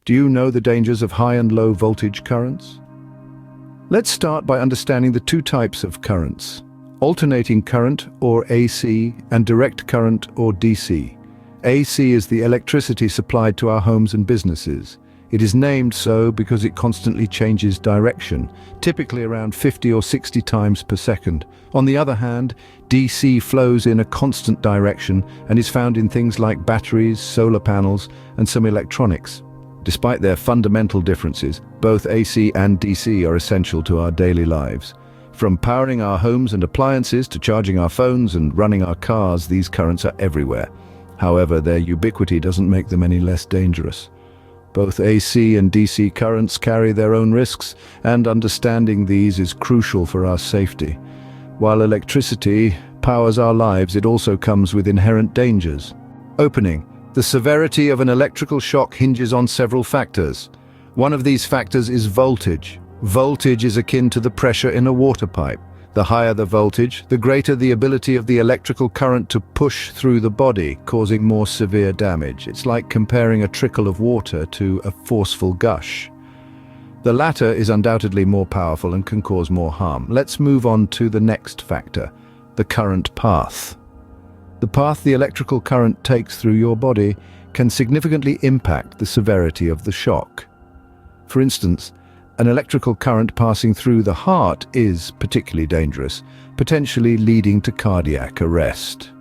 Do you know the dangers of high and low voltage currents? Let's start by understanding the two types of currents: alternating current, or AC, and direct current, or DC. AC is the electricity supplied to our homes and businesses. It is named so because it constantly changes direction, typically around 50 or 60 times per second. On the other hand, DC flows in a constant direction and is found in things like batteries, solar panels, and some electronics. Despite their fundamental differences, both AC and DC are essential to our daily lives. From powering our homes and appliances to charging our phones and running our cars, these currents are everywhere. However, their ubiquity doesn't make them any less dangerous. Both AC and DC currents carry their own risks, and understanding these is crucial for our safety. While electricity powers our lives, it also comes with inherent dangers. Opening. The severity of an electrical shock hinges on several factors. One of these factors is voltage. Voltage is akin to the pressure in a water pipe. The higher the voltage, the greater the ability of the electrical current to push through the body, causing more severe damage. It's like comparing a trickle of water to a forceful gush. The latter is undoubtedly more powerful and can cause more harm. Let's move on to the next factor: the current path. The path the electrical current takes through your body can significantly impact the severity of the shock. For instance, an electrical current passing through the heart is particularly dangerous, potentially leading to cardiac arrest.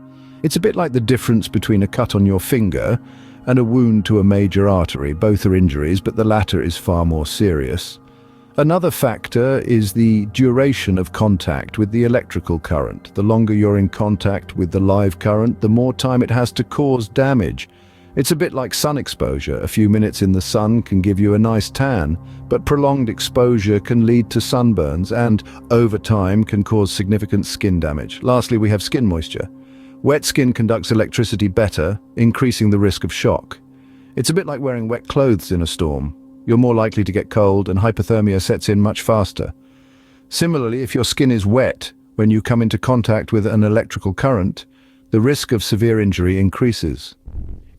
It's a bit like the difference between a cut on your finger and a wound to a major artery. Both are injuries, but the latter is far more serious. Another factor is the duration of contact with the electrical current. The longer you're in contact with the live current, the more time it has to cause damage. It's a bit like sun exposure. A few minutes in the sun can give you a nice tan, but prolonged exposure can lead to sunburns and, over time, can cause significant skin damage. Lastly, we have skin moisture. Wet skin conducts electricity better, increasing the risk of shock. It's a bit like wearing wet clothes in a storm. You're more likely to get cold, and hypothermia sets in much faster. Similarly, if your skin is wet when you come into contact with an electrical current, the risk of severe injury increases.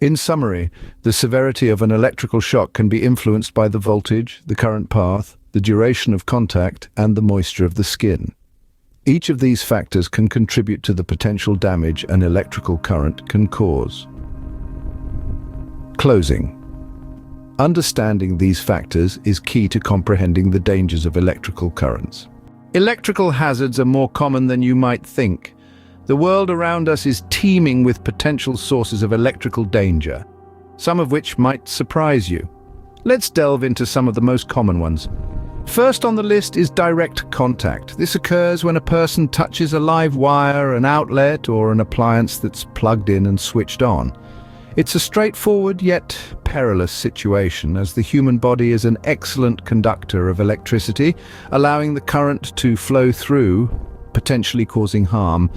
In summary, the severity of an electrical shock can be influenced by the voltage, the current path, the duration of contact, and the moisture of the skin. Each of these factors can contribute to the potential damage an electrical current can cause. Closing. Understanding these factors is key to comprehending the dangers of electrical currents. Electrical hazards are more common than you might think. The world around us is teeming with potential sources of electrical danger, some of which might surprise you. Let's delve into some of the most common ones. First on the list is direct contact. This occurs when a person touches a live wire, an outlet, or an appliance that's plugged in and switched on. It's a straightforward yet perilous situation, as the human body is an excellent conductor of electricity, allowing the current to flow through, potentially causing harm.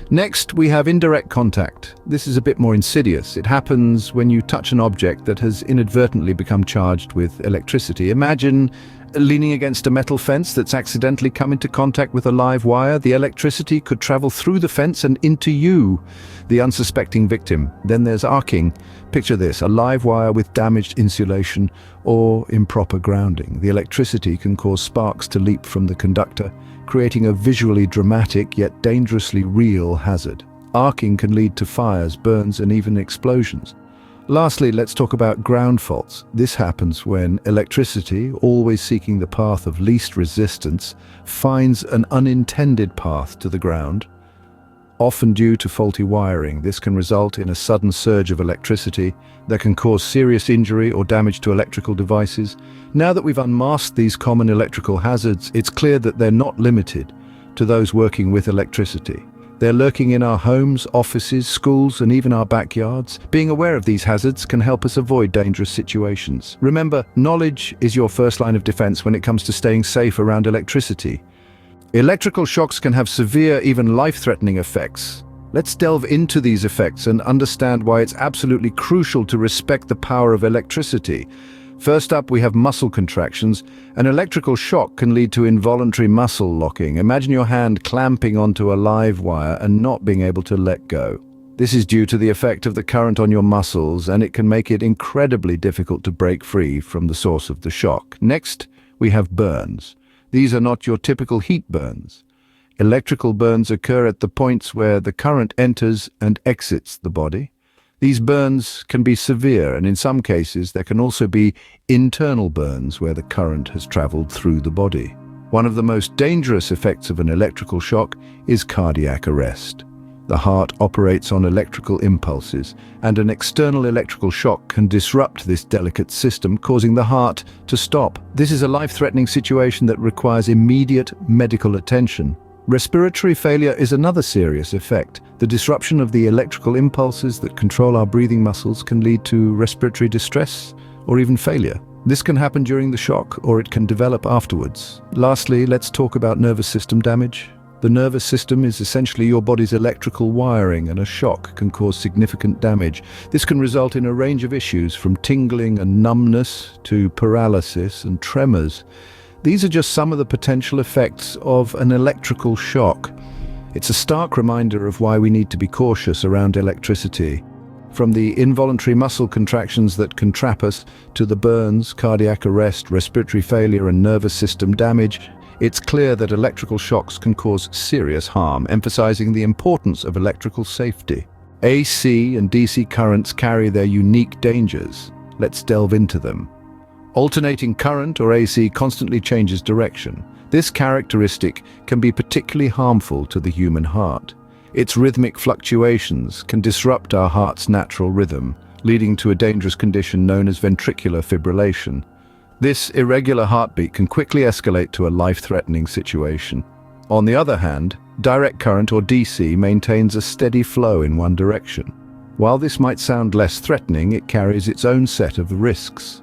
Next, we have indirect contact. This is a bit more insidious. It happens when you touch an object that has inadvertently become charged with electricity. Imagine leaning against a metal fence that's accidentally come into contact with a live wire. The electricity could travel through the fence and into you, the unsuspecting victim. Then there's arcing. Picture this: a live wire with damaged insulation or improper grounding. The electricity can cause sparks to leap from the conductor, creating a visually dramatic yet dangerously real hazard. Arcing can lead to fires, burns, and even explosions. Lastly, let's talk about ground faults. This happens when electricity, always seeking the path of least resistance, finds an unintended path to the ground. Often due to faulty wiring, this can result in a sudden surge of electricity that can cause serious injury or damage to electrical devices. Now that we've unmasked these common electrical hazards, it's clear that they're not limited to those working with electricity. They're lurking in our homes, offices, schools, and even our backyards. Being aware of these hazards can help us avoid dangerous situations. Remember, knowledge is your first line of defense when it comes to staying safe around electricity. Electrical shocks can have severe, even life-threatening effects. Let's delve into these effects and understand why it's absolutely crucial to respect the power of electricity. First up, we have muscle contractions. An electrical shock can lead to involuntary muscle locking. Imagine your hand clamping onto a live wire and not being able to let go. This is due to the effect of the current on your muscles, and it can make it incredibly difficult to break free from the source of the shock. Next, we have burns. These are not your typical heat burns. Electrical burns occur at the points where the current enters and exits the body. These burns can be severe, and in some cases there can also be internal burns where the current has traveled through the body. One of the most dangerous effects of an electrical shock is cardiac arrest. The heart operates on electrical impulses, and an external electrical shock can disrupt this delicate system, causing the heart to stop. This is a life-threatening situation that requires immediate medical attention. Respiratory failure is another serious effect. The disruption of the electrical impulses that control our breathing muscles can lead to respiratory distress or even failure. This can happen during the shock, or it can develop afterwards. Lastly, let's talk about nervous system damage. The nervous system is essentially your body's electrical wiring, and a shock can cause significant damage. This can result in a range of issues, from tingling and numbness to paralysis and tremors. These are just some of the potential effects of an electrical shock. It's a stark reminder of why we need to be cautious around electricity. From the involuntary muscle contractions that can trap us, to the burns, cardiac arrest, respiratory failure, and nervous system damage, it's clear that electrical shocks can cause serious harm, emphasizing the importance of electrical safety. AC and DC currents carry their unique dangers. Let's delve into them. Alternating current, or AC, constantly changes direction. This characteristic can be particularly harmful to the human heart. Its rhythmic fluctuations can disrupt our heart's natural rhythm, leading to a dangerous condition known as ventricular fibrillation. This irregular heartbeat can quickly escalate to a life-threatening situation. On the other hand, direct current, or DC, maintains a steady flow in one direction. While this might sound less threatening, it carries its own set of risks.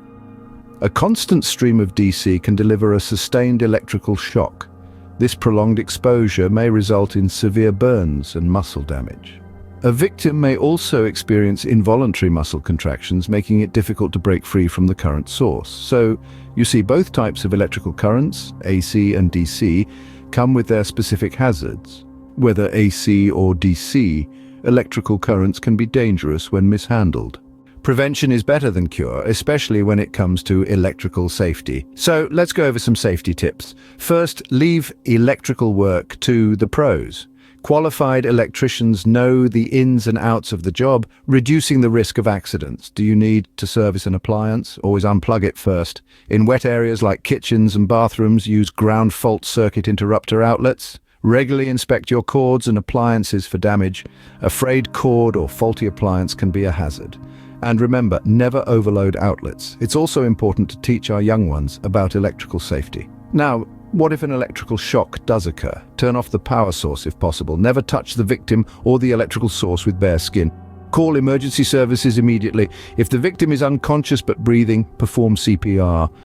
A constant stream of DC can deliver a sustained electrical shock. This prolonged exposure may result in severe burns and muscle damage. A victim may also experience involuntary muscle contractions, making it difficult to break free from the current source. So, you see, both types of electrical currents, AC and DC, come with their specific hazards. Whether AC or DC, electrical currents can be dangerous when mishandled. Prevention is better than cure, especially when it comes to electrical safety. So let's go over some safety tips. First, leave electrical work to the pros. Qualified electricians know the ins and outs of the job, reducing the risk of accidents. Do you need to service an appliance? Always unplug it first. In wet areas like kitchens and bathrooms, use ground fault circuit interrupter outlets. Regularly inspect your cords and appliances for damage. A frayed cord or faulty appliance can be a hazard. And remember, never overload outlets. It's also important to teach our young ones about electrical safety. Now, what if an electrical shock does occur? Turn off the power source if possible. Never touch the victim or the electrical source with bare skin. Call emergency services immediately. If the victim is unconscious but breathing, perform CPR.